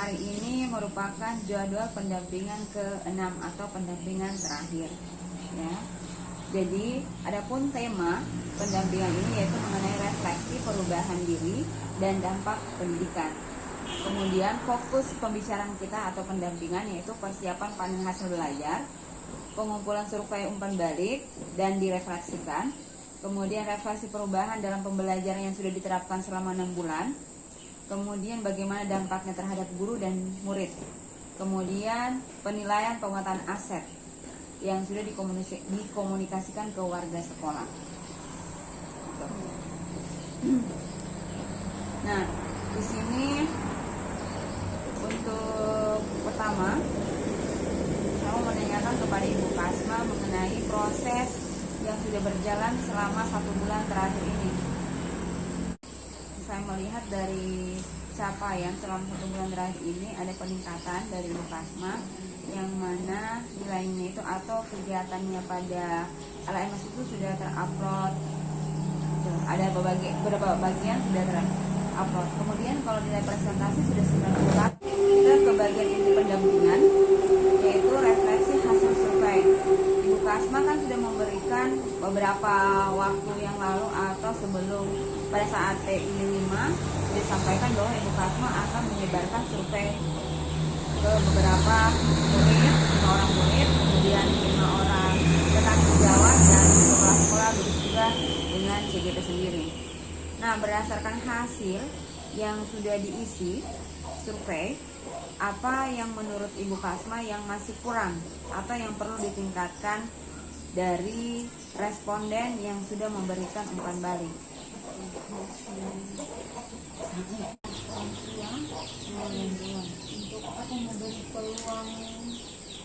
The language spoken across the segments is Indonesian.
hari ini merupakan jadwal pendampingan ke-6 atau pendampingan terakhir ya. Jadi adapun tema pendampingan ini yaitu mengenai refleksi perubahan diri dan dampak pendidikan. Kemudian fokus pembicaraan kita atau pendampingan yaitu persiapan panen hasil belajar, pengumpulan survei umpan balik dan direfleksikan. Kemudian refleksi perubahan dalam pembelajaran yang sudah diterapkan selama 6 bulan. Kemudian bagaimana dampaknya terhadap guru dan murid. Kemudian penilaian penguatan aset yang sudah dikomunikasikan ke warga sekolah. Nah, di sini untuk pertama saya mau menanyakan kepada Ibu Kasma mengenai proses yang sudah berjalan selama 1 bulan terakhir ini. Saya melihat dari capaian selama 1 bulan terakhir ini ada peningkatan dari Ibu Kasma, yang mana nilainya itu atau kegiatannya pada LMS itu sudah terupload. Ada beberapa bagian sudah terupload. Kemudian kalau nilai presentasi sudah 90. Kita ke bagian inti pendampingan, yaitu refleksi hasil survei. Ibu Kasma kan sudah memberikan beberapa waktu yang lalu atau sebelum pada saat TI 5 disampaikan bahwa Ibu Kasma akan menyebarkan survei ke beberapa murid, 5 orang murid, kemudian 5 orang petani sejawat dan kepala sekolah, begitu juga dengan CGP sendiri. Nah, berdasarkan hasil yang sudah diisi survei, apa yang menurut Ibu Kasma yang masih kurang atau yang perlu ditingkatkan dari responden yang sudah memberikan umpan balik? Untuk apa memberi peluang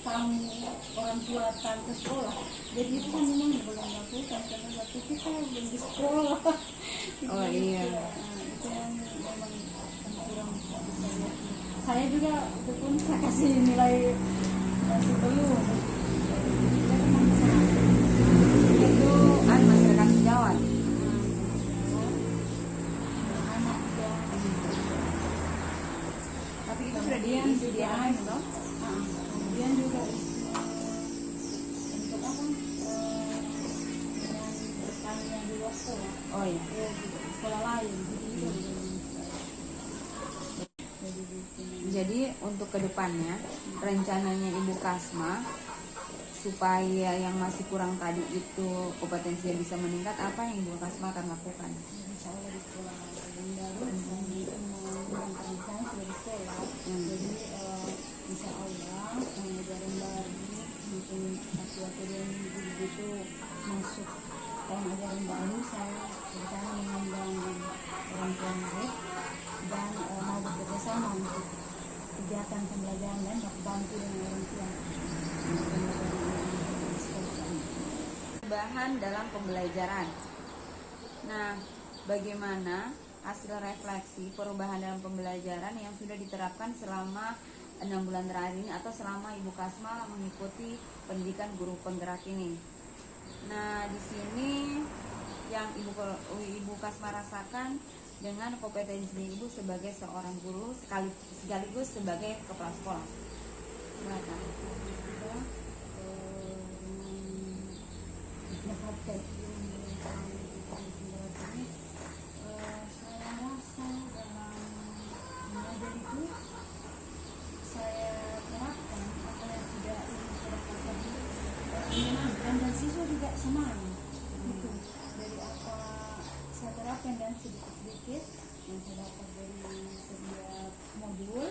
kami orang tua datang ke sekolah. Jadi itu kan memang belum lakukan karena waktu itu saya belum di sekolah. Oh iya. Itu yang memang kurang bisa lihat. Saya juga itu pun saya kasih nilai masih belum. Itu masyarakat sejawat. Tapi itu sudah diisi di LMS loh. Kemudian juga untuk apa? Dengan bertanya yang di luar sekolah. Oh iya. Sekolah lain. Jadi untuk kedepannya rencananya Ibu Kasma supaya yang masih kurang tadi itu kompetensinya bisa meningkat, apa yang Ibu Kasma akan lakukan? Insya Allah di sekolah yang baru saya mengantarkan saya sudah di sekolah. Jadi insya Allah pengajaran baru mungkin 1 atau 2 minggu begitu masuk tahun ajaran baru, saya berencana mengundang orang tua murid dan mau bekerja sama untuk kegiatan pembelajaran dan bantu dengan orang tua Perubahan dalam pembelajaran. Nah, bagaimana hasil refleksi perubahan dalam pembelajaran yang sudah diterapkan selama 6 bulan terakhir ini atau selama Ibu Kasma mengikuti pendidikan guru penggerak ini? Nah, di sini yang Ibu Kasma rasakan dengan kompetensi Ibu sebagai seorang guru sekaligus sebagai kepala sekolah. Silakan. Saya rasa dalam mengajar itu saya terapkan apa yang sudah saya katakan menyenangkan dan siswa juga semangat itu dari apa saya terapkan dan sedikit-sedikit yang saya dapat dari setiap modul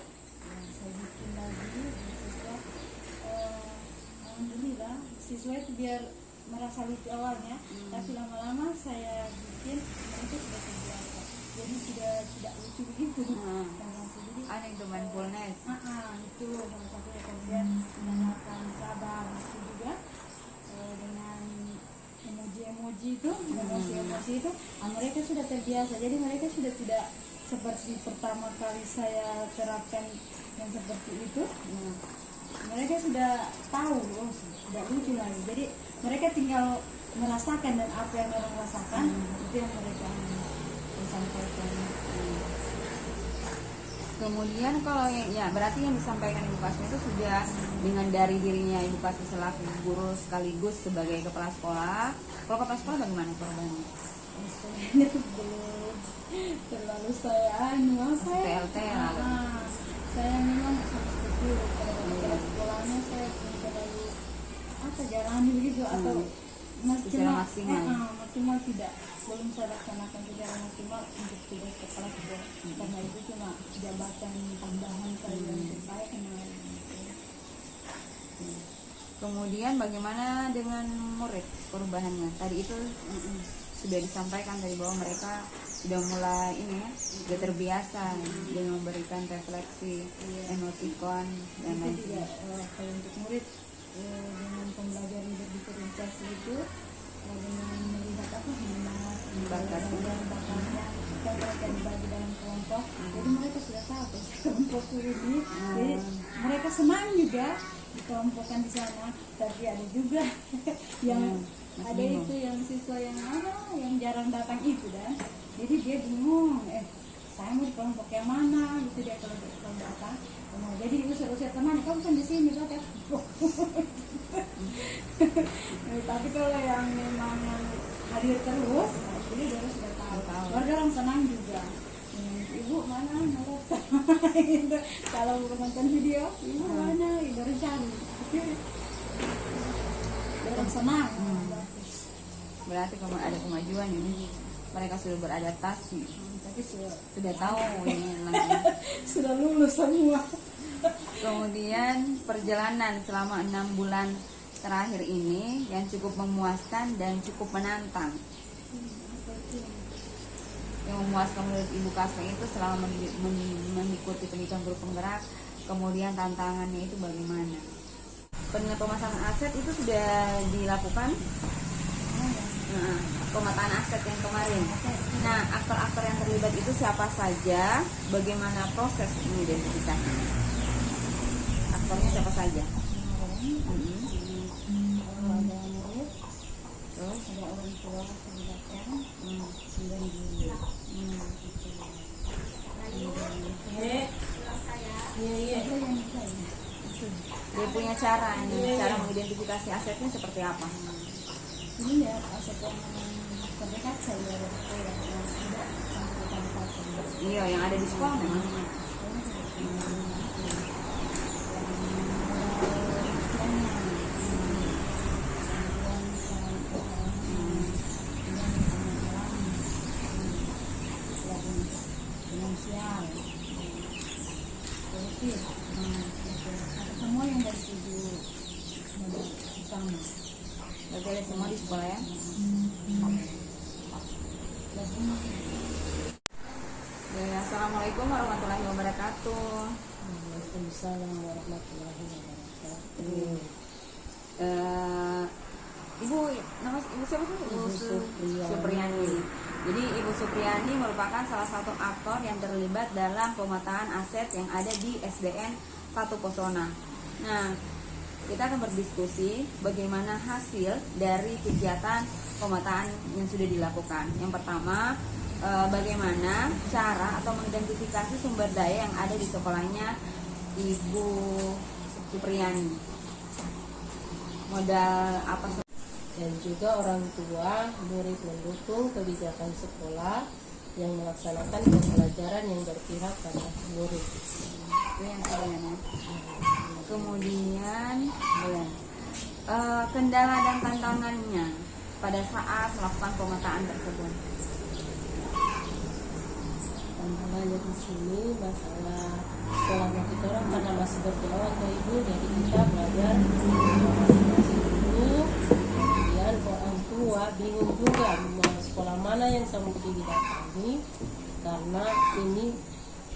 yang saya bikin lagi dan siswa alhamdulillah siswa itu biar merasa lucu awalnya, tapi lama-lama saya bikin mereka sudah terbiasa, jadi sudah tidak lucu begitu. Ada itu mindfulness. Itu salah satu. Kemudian menanyakan sabar itu juga dengan emoji itu, emosi itu, mereka sudah terbiasa. Jadi mereka sudah tidak seperti pertama kali saya terapkan yang seperti itu. Mereka sudah tahu, sudah lucu lagi. Jadi mereka tinggal merasakan dan apa yang orang rasakan itu yang mereka sampaikan. Kemudian kalau ya berarti yang disampaikan Ibu Kasmi itu sudah dengan dari dirinya Ibu Kasmi selaku guru sekaligus sebagai kepala sekolah. Kalau kepala sekolah bagaimana perubahannya? Itu belum terlalu saya apa ya? PLT lah. Saya memang harus kecil kalau kepala sekolahnya saya belum terlalu jarang begitu atau secara maksimal. Maksimal tidak, belum saya laksanakan secara maksimal untuk tugas kepala sekolah karena itu cuma jabatan tambahan saja untuk saya kenal. Kemudian bagaimana dengan murid perubahannya? Tadi itu sudah disampaikan tadi bahwa mereka sudah mulai ini ya, sudah terbiasa dengan memberikan refleksi, emotikon dan lain juga kalau untuk murid dengan pembelajaran berdifferensiasi itu dengan melihat minat bakatnya dan mereka dibagi dalam kelompok, jadi mereka sudah tahu kelompok ini, jadi mereka senang juga dikelompokkan di sana. Tapi ada juga yang ada itu yang siswa yang yang jarang datang itu dan jadi dia bingung saya mau di kelompok yang mana gitu dia kalau datang. Jadi usir teman, kamu kan di sini kan ya. Tapi kalau yang memang hadir terus, jadi dia sudah tahu. Orang senang juga. Ibu mana mereka? Kalau menonton video, ibu mana? Ibu cari. Orang senang. Berarti kalau ada kemajuan ini, mereka sudah beradaptasi. Tapi sudah tahu ini sudah lulus semua. Kemudian perjalanan selama 6 bulan terakhir ini yang cukup memuaskan dan cukup menantang. Yang memuaskan menurut Ibu Kasmi itu selama mengikuti pendidikan guru penggerak, kemudian tantangannya itu bagaimana? Dengan pemasangan aset itu sudah dilakukan. Pemetaan aset yang kemarin. Nah, aktor-aktor yang terlibat itu siapa saja? Bagaimana proses mengidentifikasi? Aktornya siapa saja? Ada murid, terus ada orang tua terlibatkan, dan dia punya cara mengidentifikasi asetnya seperti apa? Ini ya aset yang terdekat saja yang tidak sampai kabupaten. Iya, yang ada di sekolah memang. Finansial, politik, semua yang dari tujuh modal utama. Berarti ada semua di sekolah ya? Assalamualaikum warahmatullahi wabarakatuh. Waalaikumsalam warahmatullahi wabarakatuh. Ibu siapa tuh? Ibu Supriyani. Jadi Ibu Supriyani merupakan salah satu aktor yang terlibat dalam pemetaan aset yang ada di SDN 1 Posona. Nah, kita akan berdiskusi bagaimana hasil dari kegiatan pemetaan yang sudah dilakukan. Yang pertama, bagaimana cara atau mengidentifikasi sumber daya yang ada di sekolahnya Ibu Supriyani. Modal apa saja? Dan juga orang tua murid mendukung kebijakan sekolah yang melaksanakan pembelajaran yang berpihak pada murid. Itu yang sebenarnya. Kemudian kendala dan tantangannya pada saat melakukan pemetaan tersebut. Tantangannya di sini masalah sekolahnya kita orang karena masih berjalan ke ibu, jadi kita belajar masing-masing dulu. Kemudian orang tua bingung juga mau sekolah mana yang semesti didatangi karena ini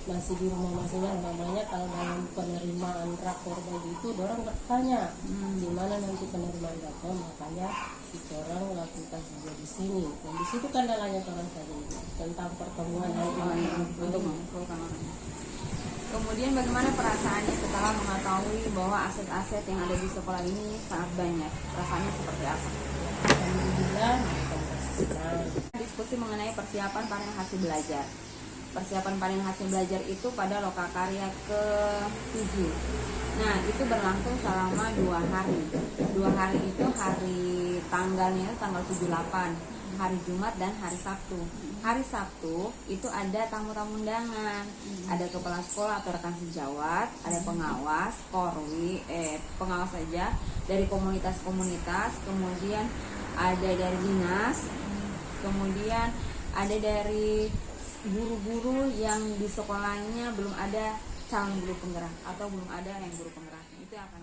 masih di rumah masing-masing. Namanya kalau dalam penerimaan rapor begitu, orang bertanya di mana nanti penerimaan rapor, makanya kita orang lakukan juga di sini. Dan di situ kendalanya orang tadi tentang pertemuan untuk mengumpulkan orang. Kemudian bagaimana perasaannya setelah mengetahui bahwa aset-aset yang ada di sekolah ini sangat banyak? Perasaannya seperti apa? Alhamdulillah. Diskusi mengenai persiapan panen hasil belajar. persiapan panen hasil belajar itu pada lokakarya ke-7. Nah, itu berlangsung selama 2 hari. 2 hari itu hari tanggalnya tanggal 78, hari Jumat dan hari Sabtu. Hari Sabtu itu ada tamu-tamu undangan, ada kepala sekolah atau rekan sejawat, ada pengawas, korwi, pengawas saja dari komunitas-komunitas, kemudian ada dari dinas, kemudian ada dari guru-guru yang di sekolahnya belum ada calon guru penggerak atau belum ada yang guru penggerak, itu akan